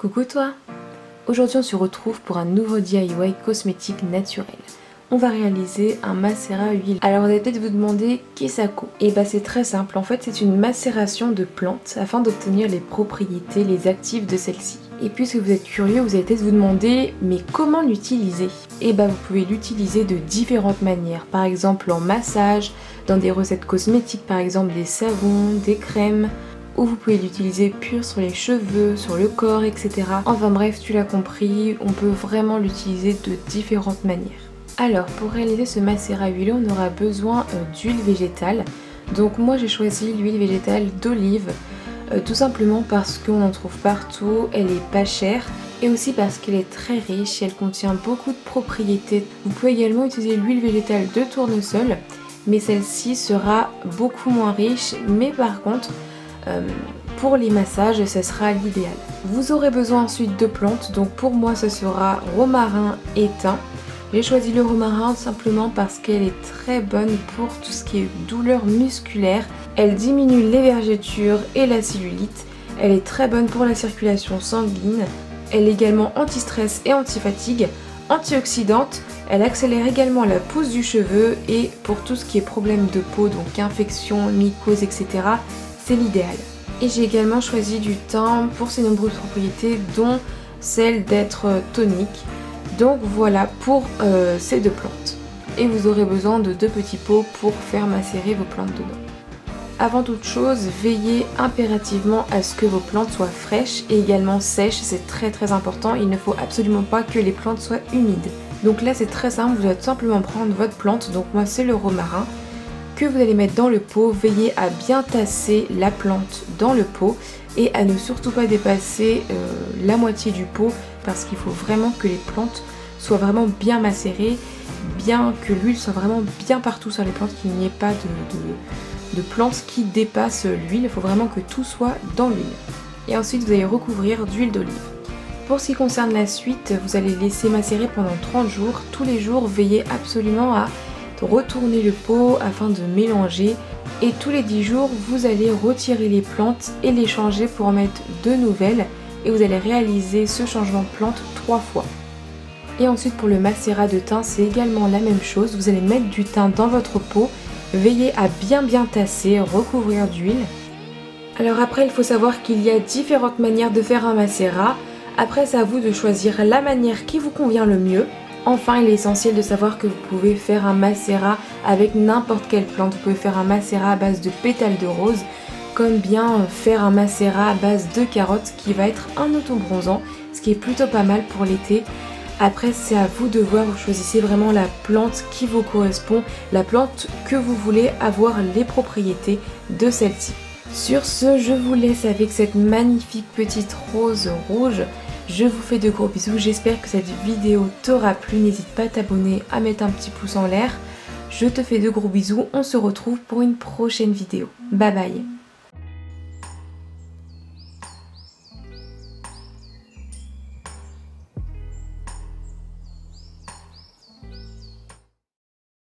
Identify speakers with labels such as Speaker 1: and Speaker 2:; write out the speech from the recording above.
Speaker 1: Coucou toi! Aujourd'hui on se retrouve pour un nouveau DIY cosmétique naturel. On va réaliser un macérat huile. Alors vous allez peut-être vous demander qu'est-ce que ça? Et bah c'est très simple, en fait c'est une macération de plantes afin d'obtenir les propriétés, les actifs de celles-ci. Et puisque vous êtes curieux, vous allez peut-être vous demander mais comment l'utiliser? Et bah vous pouvez l'utiliser de différentes manières, par exemple en massage, dans des recettes cosmétiques par exemple des savons, des crèmes, ou vous pouvez l'utiliser pur sur les cheveux, sur le corps, etc. Enfin bref, tu l'as compris, on peut vraiment l'utiliser de différentes manières. Alors pour réaliser ce macérat huileux, on aura besoin d'huile végétale. Donc moi j'ai choisi l'huile végétale d'olive, tout simplement parce qu'on en trouve partout, elle est pas chère. Et aussi parce qu'elle est très riche et elle contient beaucoup de propriétés. Vous pouvez également utiliser l'huile végétale de tournesol, mais celle-ci sera beaucoup moins riche, mais par contre, pour les massages, ce sera l'idéal. Vous aurez besoin ensuite de plantes, donc pour moi ce sera romarin et thym. J'ai choisi le romarin simplement parce qu'elle est très bonne pour tout ce qui est douleur musculaire. Elle diminue les vergetures et la cellulite. Elle est très bonne pour la circulation sanguine. Elle est également anti-stress et anti-fatigue, antioxydante. Elle accélère également la pousse du cheveu et pour tout ce qui est problème de peau, donc infection, mycose, etc. c'est l'idéal. Et j'ai également choisi du thym pour ses nombreuses propriétés, dont celle d'être tonique. Donc voilà pour ces deux plantes. Et vous aurez besoin de 2 petits pots pour faire macérer vos plantes dedans. Avant toute chose, veillez impérativement à ce que vos plantes soient fraîches et également sèches, c'est très important. Il ne faut absolument pas que les plantes soient humides. Donc là c'est très simple, vous allez simplement prendre votre plante, donc moi c'est le romarin, que vous allez mettre dans le pot. Veillez à bien tasser la plante dans le pot et à ne surtout pas dépasser la moitié du pot parce qu'il faut vraiment que les plantes soient vraiment bien macérées, bien que l'huile soit vraiment bien partout sur les plantes, qu'il n'y ait pas de plantes qui dépassent l'huile. Il faut vraiment que tout soit dans l'huile. Et ensuite vous allez recouvrir d'huile d'olive. Pour ce qui concerne la suite, vous allez laisser macérer pendant 30 jours. Tous les jours, veillez absolument à retourner le pot afin de mélanger et tous les 10 jours vous allez retirer les plantes et les changer pour en mettre de nouvelles et vous allez réaliser ce changement de plante 3 fois. Et ensuite pour le macérat de thym c'est également la même chose, vous allez mettre du thym dans votre pot, veillez à bien tasser, recouvrir d'huile. Alors après il faut savoir qu'il y a différentes manières de faire un macérat, après c'est à vous de choisir la manière qui vous convient le mieux. Enfin, il est essentiel de savoir que vous pouvez faire un macérat avec n'importe quelle plante. Vous pouvez faire un macérat à base de pétales de rose, comme bien faire un macérat à base de carottes qui va être un autobronzant, ce qui est plutôt pas mal pour l'été. Après, c'est à vous de voir, vous choisissez vraiment la plante qui vous correspond, la plante que vous voulez avoir les propriétés de celle-ci. Sur ce, je vous laisse avec cette magnifique petite rose rouge. Je vous fais de gros bisous, j'espère que cette vidéo t'aura plu, n'hésite pas à t'abonner, à mettre un petit pouce en l'air. Je te fais de gros bisous, on se retrouve pour une prochaine vidéo. Bye bye.